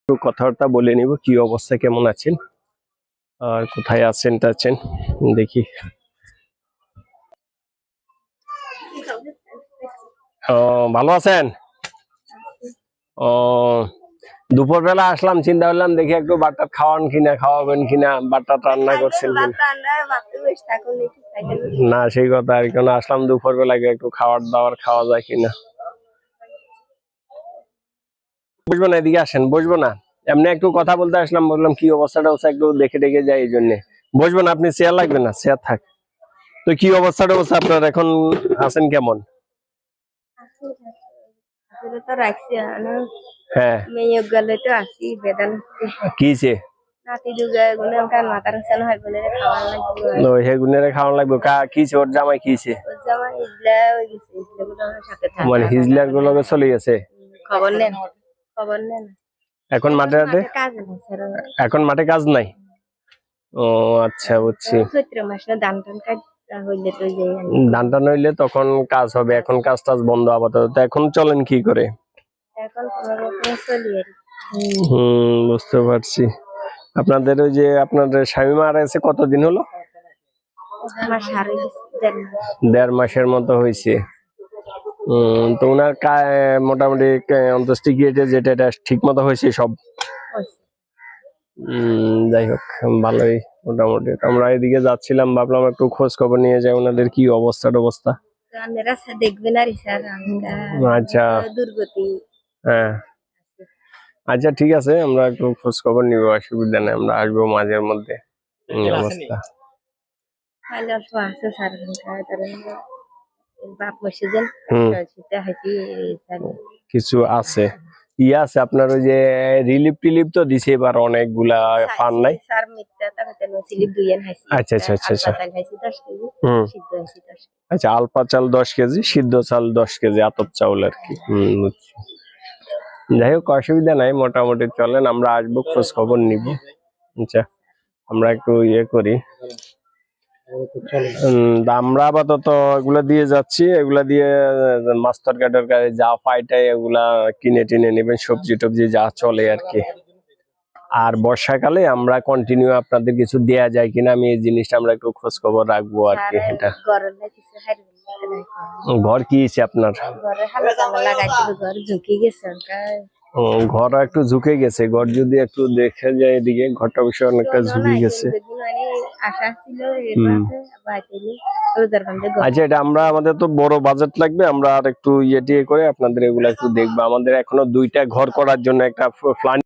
একটু কথাবার্তা বলে নিব, কি অবস্থা, কেমন আছেন আর কোথায় আছেন টাছেন দেখি। ভালো আছেন? ও, দুপুরবেলা আসলাম, চিন্তা করলাম দেখি একটু বাটা খাওয়ান কিনা, খাওয়াবেন কিনা, বাটা রান্না করছেন কিনা। না সেই কথা আর কেন, আসলাম দুপুরবেলা একটু খাবার দাবার খাওয়া যায় কিনা। বুঝবো না, এদিকে আসেন। বসবো না, এমনি একটু কথা বলতে আসলাম, বললাম কি অবস্থাটা হচ্ছে একটু দেখে দেখে যাই, এই জন্য। বসবো না, আপনি চেয়ার লাগবে না, চেয়ার থাক। তো কি অবস্থাটা হচ্ছে আপনার এখন, আছেন কেমন? হ্যাঁ, কিছে খাওয়ান লাগবে। কিছে ওর জামাই, কিছে মানে হিজলার গুলো চলে গেছে। খবর নেন, খবর নেন। এখন মাঠে এখন মাঠে কাজ নাই। ও আচ্ছা, বুঝছি। চৈত্র মাসে ধান টান হইলে তো ধান টান হইলে তখন কাজ হবে, এখন কাজ টাজ বন্ধ আপাতত। এখন চলেন কি করে? এখন কোনরকম চলি। বুঝতে পারছি। আপনাদের ওই যে আপনাদের স্বামী মারা গেছে কতদিন হলো? 1.5 মাসের মতো হয়েছে। তো ওনার মোটামুটি অন্ত্যেষ্টিক্রিয়া যেটা ঠিক মতো হয়েছে সব? যাই হোক, ভালোই মোটামুটি। আমরা এদিকে যাচ্ছিলাম, ভাবলাম একটু খোঁজ খবর নিয়ে যাই ওনাদের কি অবস্থা। দেখবেন আর আচ্ছা, দুর্গতি। হ্যাঁ আচ্ছা, ঠিক আছে, আমরা একটু খোঁজ খবর নিব, অসুবিধা নেই, আমরা আসবো মাঝের মধ্যে। অবস্থা কিছু আছে, ইয়ে আছে আপনার ওই যে রিলিফ টিলিপ তো দিছে এবার অনেকগুলা, পান নাই? আচ্ছা আচ্ছা আচ্ছা আচ্ছা। আচ্ছা, আলপা চাল 10 কেজি, সিদ্ধ চাল 10 কেজি, আতপ চাউল আর কি। যাই হোক, অসুবিধা নাই, মোটামুটি চলেন, আমরা আসবো, খোঁজ খবর নিব। আচ্ছা, আমরা একটু ইয়ে করি। আমরা আপাতত এগুলা দিয়ে যাচ্ছি, এগুলা দিয়ে মাছ তরকারি যা পাইটাই এগুলা কিনে টিনে নেবেন, সবজি টবজি যা চলে আর কি। আর বর্ষাকালে আমরা কন্টিনিউ আপনাদের কিছু দেয়া যায় কিনা, আমি এই জিনিসটা আমরা একটু খোঁজ খবর রাখবো আর কি। এটা ঘর কি হয়েছে আপনার? ঘর একটু ঝুঁকে গেছে, ঘর যদি একটু দেখে যায় এদিকে, ঘরটা বিষয় অনেকটা ঝুঁকে গেছে। আচ্ছা, এটা আমরা, আমাদের তো বড় বাজেট লাগবে, আমরা আর একটু ইয়ে টিয়ে করে আপনাদের এগুলা একটু দেখবো। আমাদের এখনো 2টা ঘর করার জন্য একটা প্ল্যান